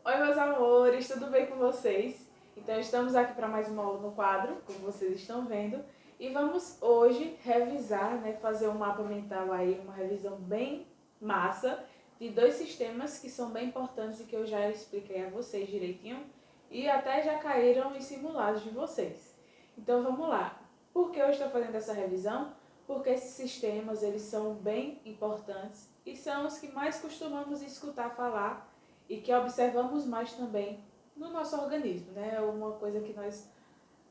Oi, meus amores, tudo bem com vocês? Então, estamos aqui para mais uma aula no quadro, como vocês estão vendo, e vamos hoje revisar, fazer um mapa mental aí, uma revisão bem massa de dois sistemas que são bem importantes e que eu já expliquei a vocês direitinho e até já caíram em simulados de vocês. Então, vamos lá. Por que eu estou fazendo essa revisão? Porque esses sistemas, eles são bem importantes e são os que mais costumamos escutar falar e que observamos mais também no nosso organismo, né? É uma coisa que nós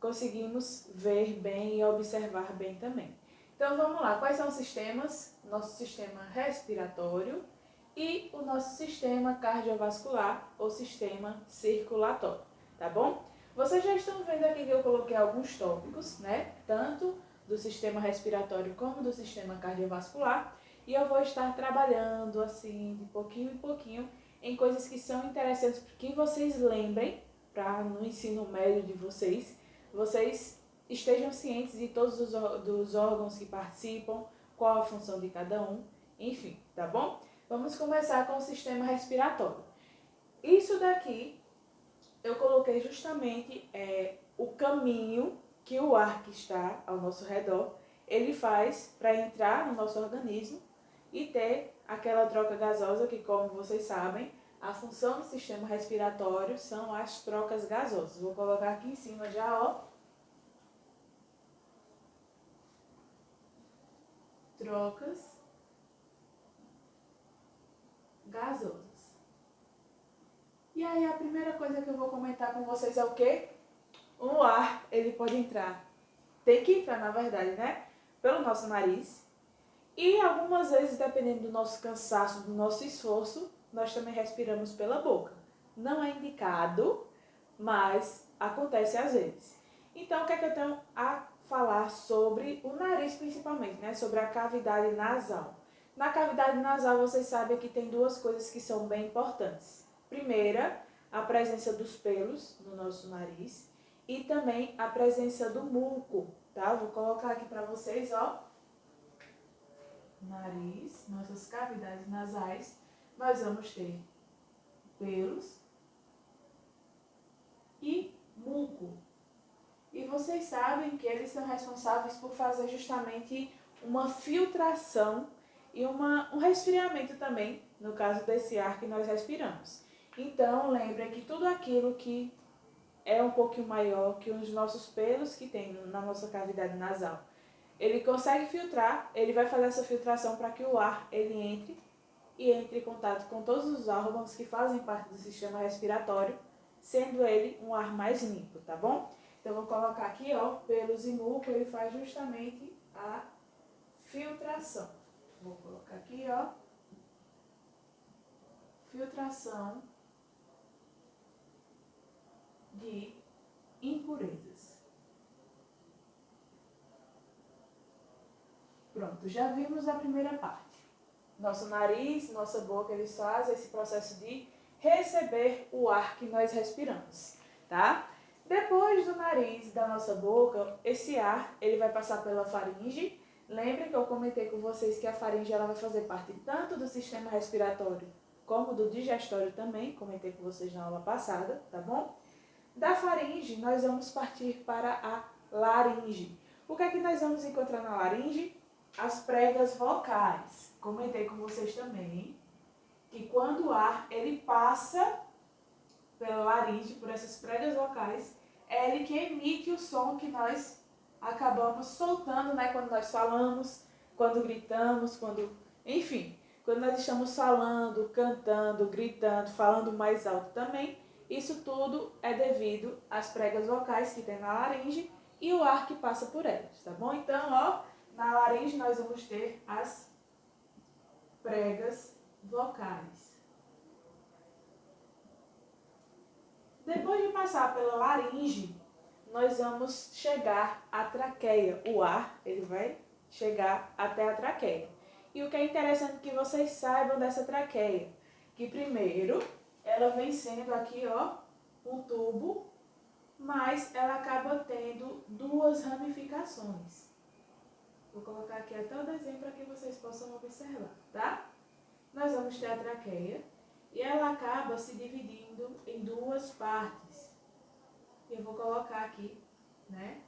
conseguimos ver bem e observar bem também. Então vamos lá, quais são os sistemas? Nosso sistema respiratório e o nosso sistema cardiovascular ou sistema circulatório, tá bom? Vocês já estão vendo aqui que eu coloquei alguns tópicos, né? Tanto do sistema respiratório como do sistema cardiovascular, e eu vou estar trabalhando assim de pouquinho em pouquinho em coisas que são interessantes que vocês lembrem, para no ensino médio de vocês estejam cientes de todos dos órgãos que participam, qual a função de cada um, enfim, tá bom? Vamos começar com o sistema respiratório. Isso daqui eu coloquei justamente o caminho que o ar que está ao nosso redor, ele faz para entrar no nosso organismo e ter aquela troca gasosa que, como vocês sabem, a função do sistema respiratório são as trocas gasosas. Vou colocar aqui em cima já, ó. Trocas gasosas. E aí a primeira coisa que eu vou comentar com vocês é o quê? O ar, ele pode entrar, tem que entrar na verdade, né? Pelo nosso nariz. E algumas vezes, dependendo do nosso cansaço, do nosso esforço, nós também respiramos pela boca. Não é indicado, mas acontece às vezes. Então, o que é que eu tenho a falar sobre o nariz principalmente, né? Sobre a cavidade nasal. Na cavidade nasal, vocês sabem que tem duas coisas que são bem importantes. Primeira, a presença dos pelos no nosso nariz e também a presença do muco, tá? Vou colocar aqui para vocês, ó. Nariz, nossas cavidades nasais, nós vamos ter pelos e muco. E vocês sabem que eles são responsáveis por fazer justamente uma filtração e um resfriamento também, no caso desse ar que nós respiramos. Então, lembre que tudo aquilo que é um pouquinho maior que os nossos pelos que tem na nossa cavidade nasal, ele consegue filtrar, ele vai fazer essa filtração para que o ar ele entre em contato com todos os órgãos que fazem parte do sistema respiratório, sendo ele um ar mais limpo, tá bom? Então, vou colocar aqui, ó, pelos e muco, ele faz justamente a filtração. Vou colocar aqui, ó, filtração de impurezas. Pronto, já vimos a primeira parte. Nosso nariz, nossa boca, eles fazem esse processo de receber o ar que nós respiramos, tá? Depois do nariz, da nossa boca, esse ar, ele vai passar pela faringe. Lembre que eu comentei com vocês que a faringe ela vai fazer parte tanto do sistema respiratório como do digestório também, comentei com vocês na aula passada, tá bom? Da faringe, nós vamos partir para a laringe. O que é que nós vamos encontrar na laringe? As pregas vocais. Comentei com vocês também que quando o ar ele passa pela laringe, por essas pregas vocais, é ele que emite o som que nós acabamos soltando, né? Quando nós falamos, quando gritamos, enfim, quando nós estamos falando, cantando, gritando, falando mais alto também, isso tudo é devido às pregas vocais que tem na laringe e o ar que passa por elas, tá bom? Então, ó, na laringe nós vamos ter as pregas vocais. Depois de passar pela laringe, nós vamos chegar à traqueia. O ar, ele vai chegar até a traqueia. E o que é interessante que vocês saibam dessa traqueia, que primeiro, ela vem sendo aqui, ó, um tubo, mas ela acaba tendo duas ramificações. Vou colocar aqui até o desenho para que vocês possam observar, tá? Nós vamos ter a traqueia e ela acaba se dividindo em duas partes. Eu vou colocar aqui, né,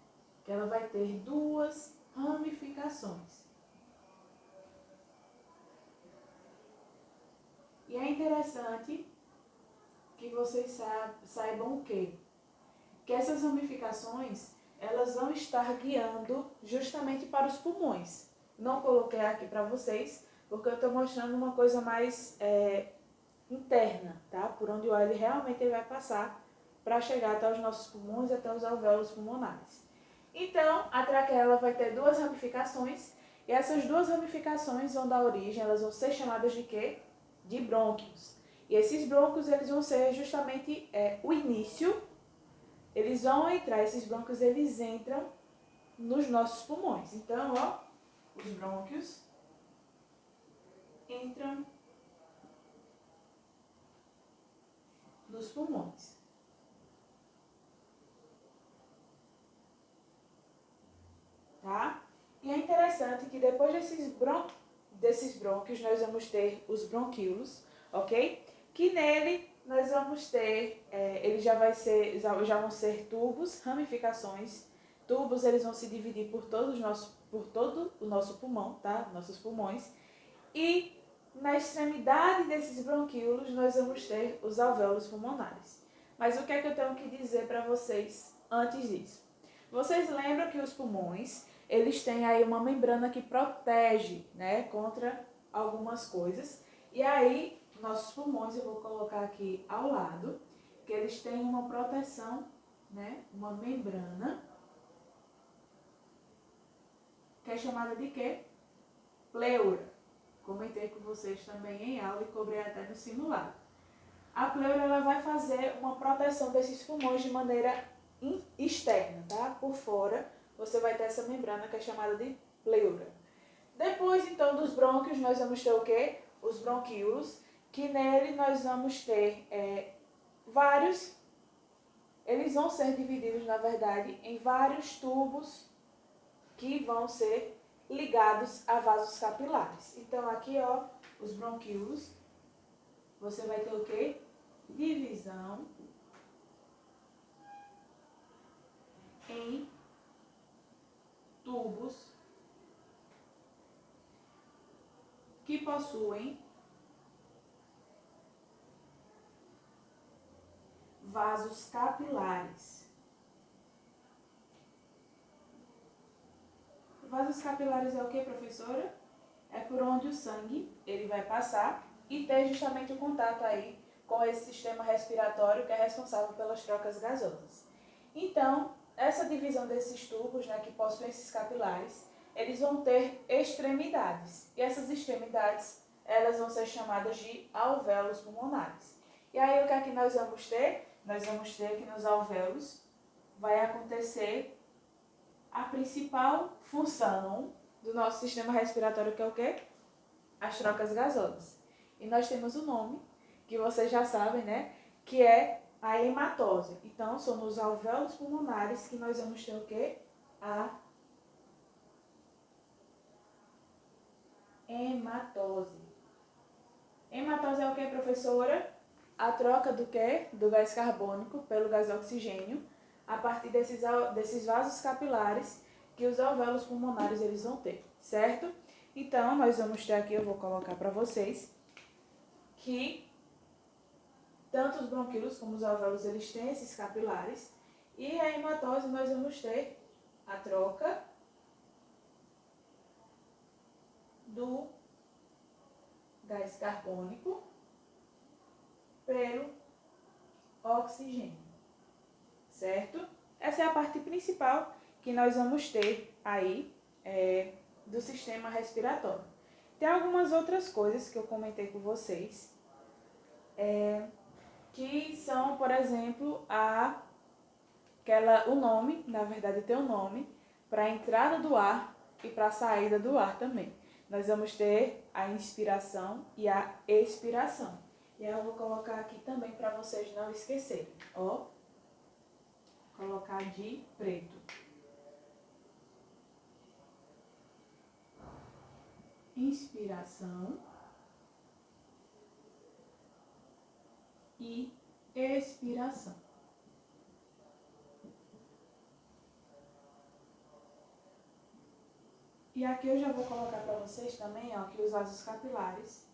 que ela vai ter duas ramificações. E é interessante que vocês saibam o quê? Que essas ramificações, elas vão estar guiando justamente para os pulmões. Não coloquei aqui para vocês, porque eu estou mostrando uma coisa mais interna, tá? Por onde o ar realmente vai passar para chegar até os nossos pulmões, até os alvéolos pulmonares. Então, a traqueia ela vai ter duas ramificações, e essas duas ramificações vão dar origem, elas vão ser chamadas de quê? De brônquios. E esses brônquios, eles vão ser justamente o início, eles vão entrar, esses brônquios, eles entram nos nossos pulmões. Então, ó, os brônquios entram nos pulmões. Tá? E é interessante que depois desses brônquios, nós vamos ter os bronquíolos, ok? Que nele nós vamos ter, ele já vão ser tubos, ramificações. Tubos, eles vão se dividir por todo o nosso pulmão, tá? Nossos pulmões. E na extremidade desses bronquíolos, nós vamos ter os alvéolos pulmonares. Mas o que é que eu tenho que dizer para vocês antes disso? Vocês lembram que os pulmões, eles têm aí uma membrana que protege, né, contra algumas coisas. E aí, nossos pulmões, eu vou colocar aqui ao lado, que eles têm uma proteção, né, uma membrana, que é chamada de quê? Pleura. Comentei com vocês também em aula e cobrei até no simulado. A pleura, ela vai fazer uma proteção desses pulmões de maneira externa, tá? Por fora, você vai ter essa membrana que é chamada de pleura. Depois, então, dos brônquios, nós vamos ter o quê? Os bronquíolos, que nele nós vamos ter vários, eles vão ser divididos, na verdade, em vários tubos que vão ser ligados a vasos capilares. Então, aqui, ó, os bronquíolos, você vai ter o quê? Divisão em tubos que possuem vasos capilares. Vasos capilares é o que, professora? É por onde o sangue ele vai passar e ter justamente o contato aí com esse sistema respiratório que é responsável pelas trocas gasosas. Então, essa divisão desses tubos, né, que possuem esses capilares, eles vão ter extremidades. E essas extremidades, elas vão ser chamadas de alvéolos pulmonares. E aí, o que é que nós vamos ter? Nós vamos ter que nos alvéolos vai acontecer a principal função do nosso sistema respiratório, que é o quê? As trocas gasosas. E nós temos o nome, que vocês já sabem, né? Que é a hematose. Então, são nos alvéolos pulmonares que nós vamos ter o quê? A hematose. Hematose é o quê, professora? A troca do quê? Do gás carbônico pelo gás oxigênio, a partir desses vasos capilares que os alvéolos pulmonares eles vão ter, certo? Então, nós vamos ter aqui, eu vou colocar para vocês, que tanto os bronquíolos como os alvéolos, eles têm esses capilares, e a hematose nós vamos ter a troca do gás carbônico pelo oxigênio, certo? Essa é a parte principal que nós vamos ter aí do sistema respiratório. Tem algumas outras coisas que eu comentei com vocês, que são, por exemplo, o nome, na verdade tem um nome, para a entrada do ar e para a saída do ar também. Nós vamos ter a inspiração e a expiração. E aí eu vou colocar aqui também para vocês não esquecerem, ó. Colocar de preto. Inspiração e expiração. E aqui eu já vou colocar para vocês também, ó, que os vasos capilares,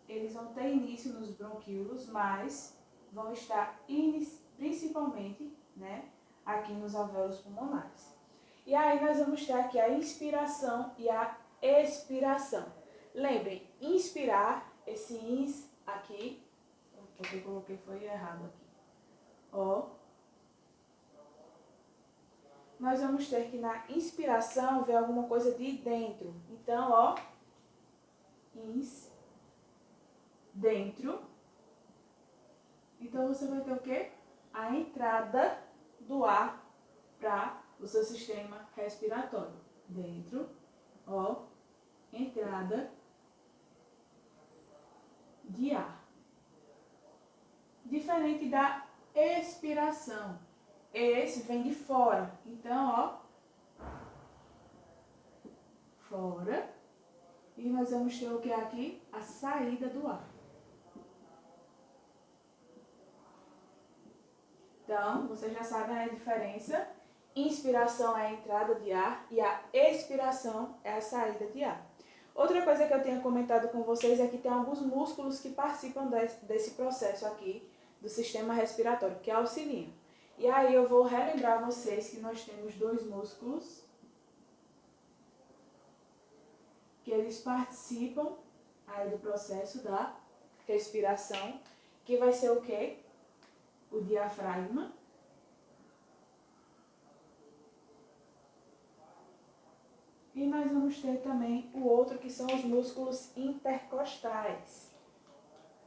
eles vão ter início nos bronquíolos, mas vão estar principalmente, né, aqui nos alvéolos pulmonares. E aí nós vamos ter aqui a inspiração e a expiração. Lembrem, inspirar, esse ins aqui, o que eu coloquei foi errado aqui, ó. Nós vamos ter que na inspiração ver alguma coisa de dentro. Então, ó, ins, dentro. Então, você vai ter o quê? A entrada do ar para o seu sistema respiratório. Dentro, ó, entrada de ar. Diferente da expiração. Esse vem de fora. Então, ó, fora. E nós vamos ter o que aqui? A saída do ar. Então, vocês já sabem a diferença. Inspiração é a entrada de ar e a expiração é a saída de ar. Outra coisa que eu tenho comentado com vocês é que tem alguns músculos que participam desse processo aqui do sistema respiratório, que auxiliam. E aí eu vou relembrar vocês que nós temos dois músculos que eles participam aí do processo da respiração, que vai ser o quê? O diafragma e nós vamos ter também o outro que são os músculos intercostais,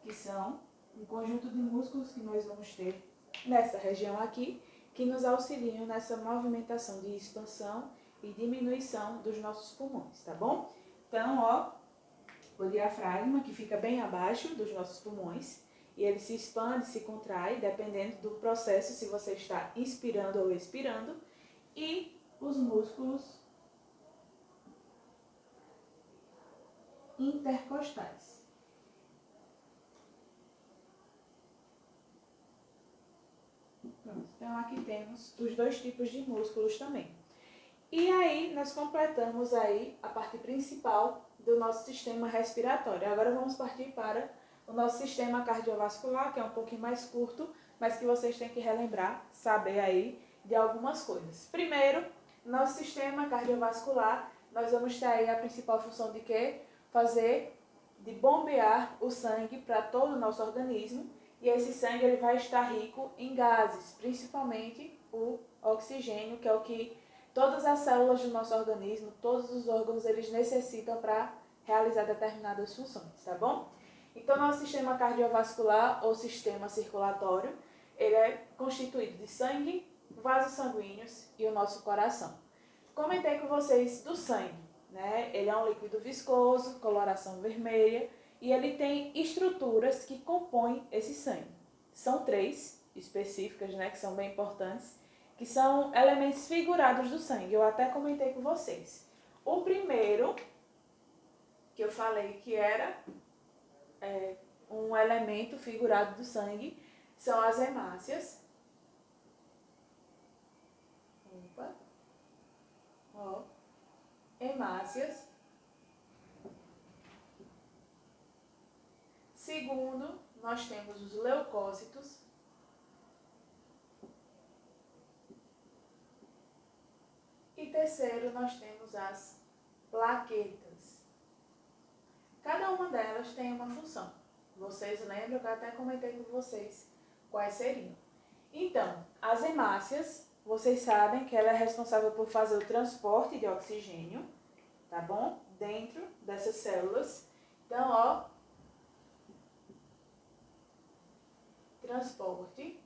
que são um conjunto de músculos que nós vamos ter nessa região aqui, que nos auxiliam nessa movimentação de expansão e diminuição dos nossos pulmões, tá bom? Então, ó, o diafragma, que fica bem abaixo dos nossos pulmões, e ele se expande, se contrai, dependendo do processo, se você está inspirando ou expirando, e os músculos intercostais. Pronto, então aqui temos os dois tipos de músculos também. E aí nós completamos aí a parte principal do nosso sistema respiratório. Agora vamos partir para o nosso sistema cardiovascular, que é um pouquinho mais curto, mas que vocês têm que relembrar, saber aí de algumas coisas. Primeiro, nosso sistema cardiovascular, nós vamos ter aí a principal função de quê? De bombear o sangue para todo o nosso organismo, e esse sangue ele vai estar rico em gases, principalmente o oxigênio, que é o que todas as células do nosso organismo, todos os órgãos, eles necessitam para realizar determinadas funções, tá bom? Então, nosso sistema cardiovascular ou sistema circulatório, ele é constituído de sangue, vasos sanguíneos e o nosso coração. Comentei com vocês do sangue, né? Ele é um líquido viscoso, coloração vermelha, e ele tem estruturas que compõem esse sangue. São 3 específicas, né, que são bem importantes, que são elementos figurados do sangue. Eu até comentei com vocês. O primeiro, que eu falei que era um elemento figurado do sangue, são as hemácias. Opa. Ó. Hemácias. Segundo, nós temos os leucócitos. E terceiro, nós temos as plaquetas. Cada uma delas tem uma função. Vocês lembram que eu até comentei com vocês quais seriam. Então, as hemácias, vocês sabem que ela é responsável por fazer o transporte de oxigênio, tá bom? Dentro dessas células. Então, ó, transporte.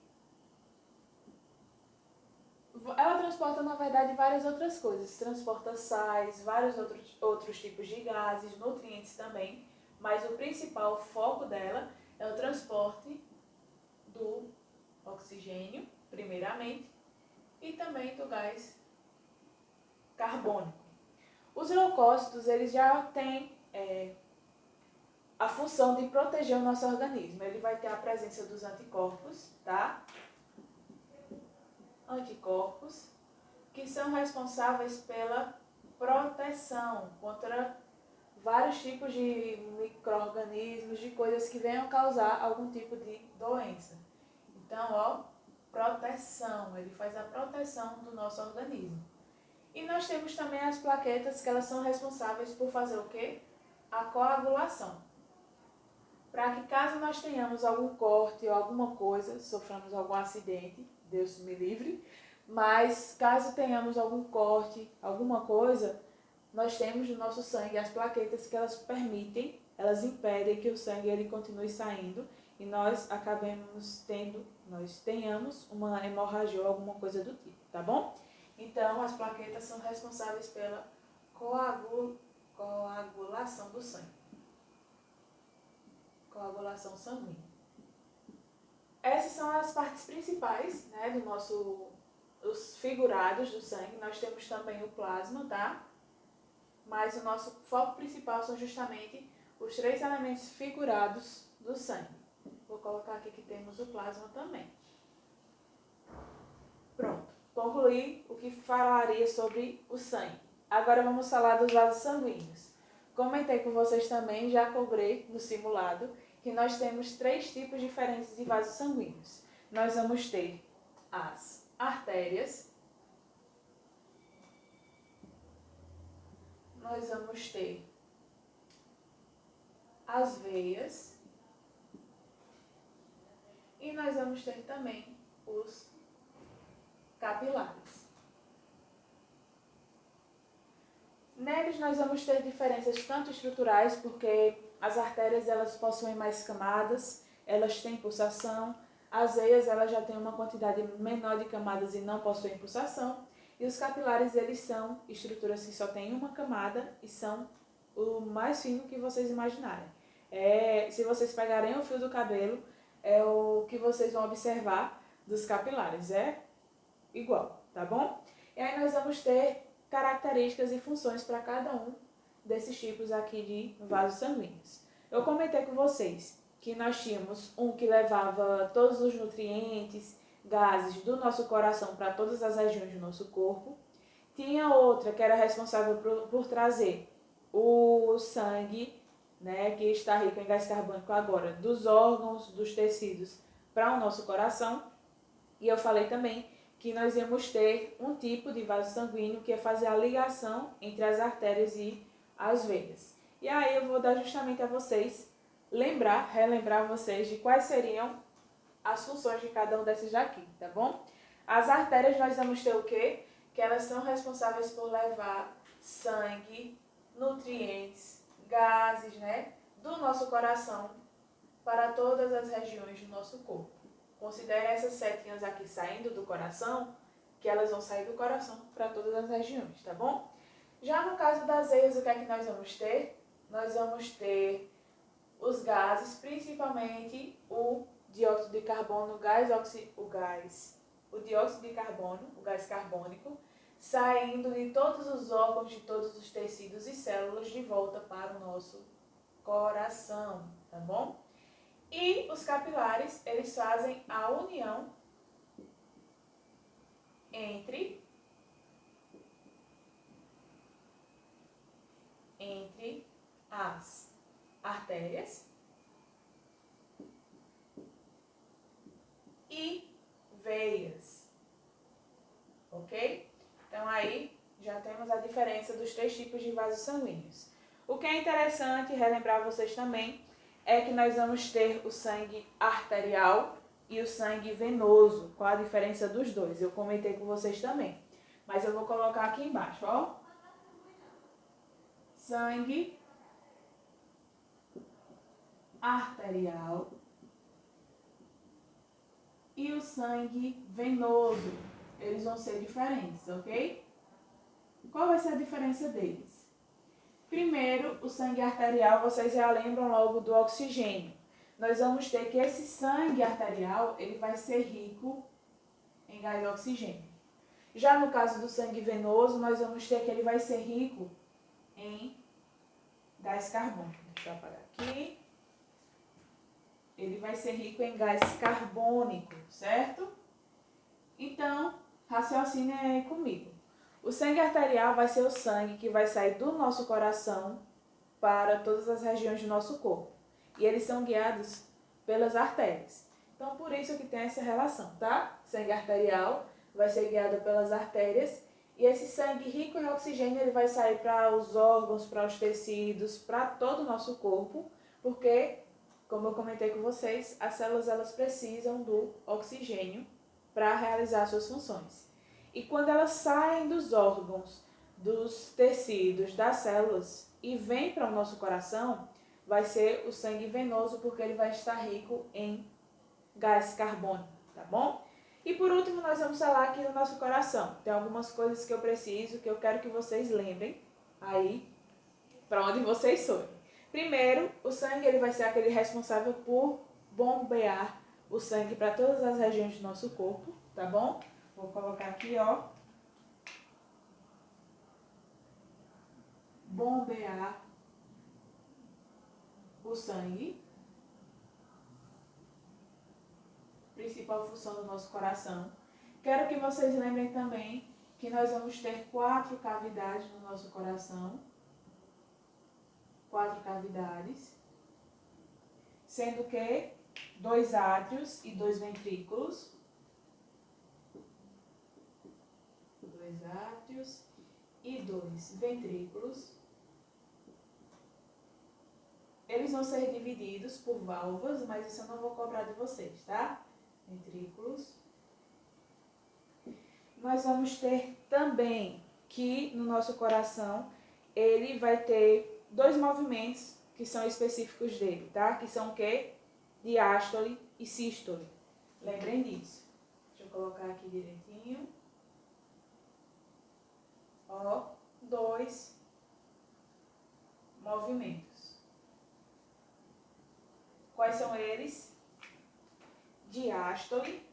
Ela transporta, na verdade, várias outras coisas. Transporta sais, vários outros tipos de gases, nutrientes também. Mas o principal foco dela é o transporte do oxigênio, primeiramente, e também do gás carbônico. Os leucócitos, eles já têm a função de proteger o nosso organismo. Ele vai ter a presença dos anticorpos, tá? Anticorpos, que são responsáveis pela proteção contra vários tipos de micro-organismos, de coisas que venham causar algum tipo de doença. Então, ó, proteção, ele faz a proteção do nosso organismo. E nós temos também as plaquetas, que elas são responsáveis por fazer o quê? A coagulação. Para que caso nós tenhamos algum corte ou alguma coisa, soframos algum acidente, Deus me livre, mas caso tenhamos algum corte, alguma coisa, nós temos no nosso sangue as plaquetas que elas permitem, elas impedem que o sangue ele continue saindo e nós tenhamos uma hemorragia ou alguma coisa do tipo, tá bom? Então, as plaquetas são responsáveis pela coagulação do sangue. Coagulação sanguínea. Essas são as partes principais, né, os figurados do sangue. Nós temos também o plasma, tá? Mas o nosso foco principal são justamente os 3 elementos figurados do sangue. Vou colocar aqui que temos o plasma também. Pronto. Concluí o que falaria sobre o sangue. Agora vamos falar dos vasos sanguíneos. Comentei com vocês também, já cobrei no simulado, que nós temos 3 tipos diferentes de vasos sanguíneos. Nós vamos ter as artérias, nós vamos ter as veias e nós vamos ter também os capilares. Neles nós vamos ter diferenças tanto estruturais, porque as artérias elas possuem mais camadas, elas têm pulsação, as veias elas já têm uma quantidade menor de camadas e não possuem pulsação, e os capilares eles são estruturas que só têm uma camada e são o mais fino que vocês imaginarem. Se vocês pegarem o fio do cabelo, é o que vocês vão observar dos capilares, é igual, tá bom? E aí nós vamos ter características e funções para cada um desses tipos aqui de vasos sanguíneos. Eu comentei com vocês que nós tínhamos um que levava todos os nutrientes, gases do nosso coração para todas as regiões do nosso corpo. Tinha outra que era responsável por trazer o sangue, né, que está rico em gás carbônico agora, dos órgãos, dos tecidos para o nosso coração. E eu falei também que nós íamos ter um tipo de vaso sanguíneo que é fazer a ligação entre as artérias e as veias. E aí eu vou dar justamente a vocês, relembrar vocês de quais seriam as funções de cada um desses daqui, tá bom? As artérias nós vamos ter o quê? Que elas são responsáveis por levar sangue, nutrientes, gases, né, do nosso coração para todas as regiões do nosso corpo. Considere essas setinhas aqui saindo do coração, que elas vão sair do coração para todas as regiões, tá bom? Já no caso das veias, o que é que nós vamos ter? Nós vamos ter os gases, principalmente o dióxido de carbono, o dióxido de carbono, o gás carbônico, saindo de todos os órgãos, de todos os tecidos e células de volta para o nosso coração, tá bom? E os capilares, eles fazem a união entre as artérias e veias, ok? Então aí já temos a diferença dos 3 tipos de vasos sanguíneos. O que é interessante relembrar vocês também é que nós vamos ter o sangue arterial e o sangue venoso. Qual a diferença dos dois? Eu comentei com vocês também, mas eu vou colocar aqui embaixo, ó. Sangue arterial e o sangue venoso. Eles vão ser diferentes, ok? Qual vai ser a diferença deles? Primeiro, o sangue arterial, vocês já lembram logo do oxigênio. Nós vamos ter que esse sangue arterial, ele vai ser rico em gás oxigênio. Já no caso do sangue venoso, nós vamos ter que ele vai ser rico em gás carbônico. Deixa eu apagar aqui. ele vai ser rico em gás carbônico, certo? Então, raciocine aí comigo. O sangue arterial vai ser o sangue que vai sair do nosso coração para todas as regiões do nosso corpo. E eles são guiados pelas artérias. Então, por isso que tem essa relação, tá? Sangue arterial vai ser guiado pelas artérias. E esse sangue rico em oxigênio, ele vai sair para os órgãos, para os tecidos, para todo o nosso corpo. Porque, como eu comentei com vocês, as células elas precisam do oxigênio para realizar suas funções. E quando elas saem dos órgãos, dos tecidos, das células e vêm para o nosso coração, vai ser o sangue venoso, porque ele vai estar rico em gás carbônico, tá bom? E por último, nós vamos falar aqui no nosso coração. Tem algumas coisas que eu preciso, que eu quero que vocês lembrem aí para onde vocês forem. Primeiro, o sangue ele vai ser aquele responsável por bombear o sangue para todas as regiões do nosso corpo, tá bom? Vou colocar aqui, ó. Bombear o sangue. Principal função do nosso coração. Quero que vocês lembrem também que nós vamos ter 4 cavidades no nosso coração. 4 cavidades. Sendo que 2 átrios e 2 ventrículos. 2 átrios e 2 ventrículos. Eles vão ser divididos por válvulas, mas isso eu não vou cobrar de vocês, tá? Ventrículos. Nós vamos ter também que no nosso coração ele vai ter 2 movimentos que são específicos dele, tá? Que são o quê? Diástole e sístole. Lembrem disso. Deixa eu colocar aqui direitinho. Ó, 2 movimentos. Quais são eles? Diástole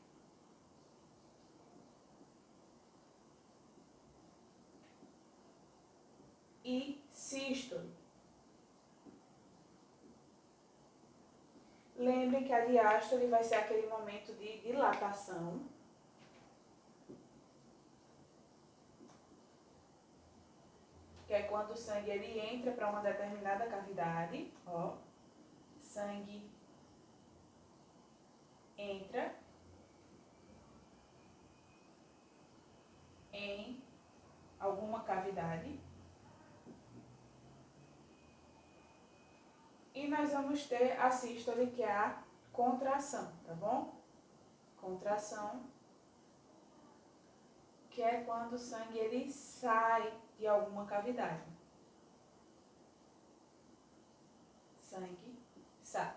e sístole. Lembrem que a diástole vai ser aquele momento de dilatação. Que é quando o sangue ele entra para uma determinada cavidade. Ó, sangue entra em alguma cavidade. E nós vamos ter a sístole, que é a contração, tá bom? Contração, que é quando o sangue ele sai de alguma cavidade. Sangue sai.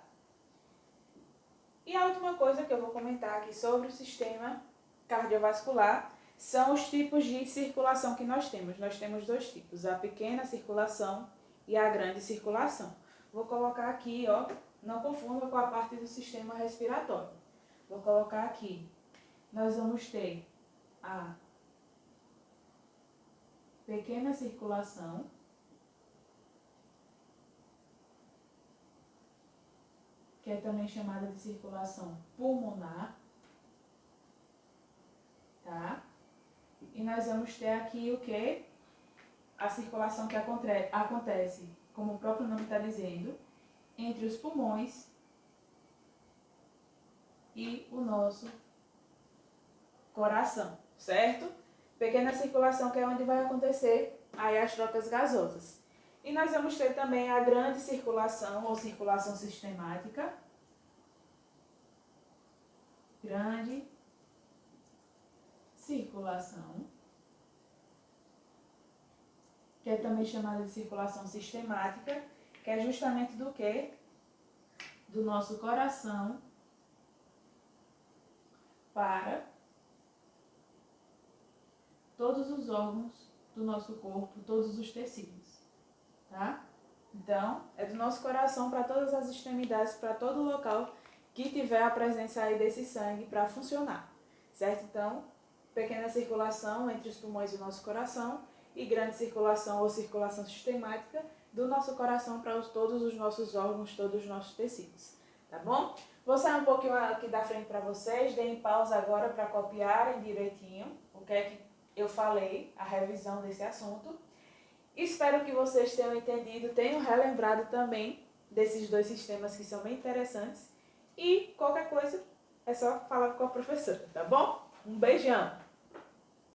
E a última coisa que eu vou comentar aqui sobre o sistema cardiovascular são os tipos de circulação que nós temos. Nós temos 2 tipos, a pequena circulação e a grande circulação. Vou colocar aqui, ó, não confunda com a parte do sistema respiratório. Vou colocar aqui. Nós vamos ter a pequena circulação, que é também chamada de circulação pulmonar, tá? E nós vamos ter aqui o que? A circulação que acontece, como o próprio nome está dizendo, entre os pulmões e o nosso coração, certo? Pequena circulação, que é onde vai acontecer aí as trocas gasosas. E nós vamos ter também a grande circulação, ou circulação sistemática. Grande circulação, que é também chamada de circulação sistemática, que é justamente do quê? Do nosso coração para todos os órgãos do nosso corpo, todos os tecidos, tá? Então, é do nosso coração para todas as extremidades, para todo o local que tiver a presença aí desse sangue para funcionar, certo? Então, pequena circulação entre os pulmões e o nosso coração e grande circulação ou circulação sistemática do nosso coração para todos os nossos órgãos, todos os nossos tecidos, tá bom? Vou sair um pouquinho aqui da frente para vocês, deem pausa agora para copiarem direitinho o que é que eu falei, a revisão desse assunto. Espero que vocês tenham entendido, tenham relembrado também desses dois sistemas que são bem interessantes. E qualquer coisa é só falar com a professora, tá bom? Um beijão!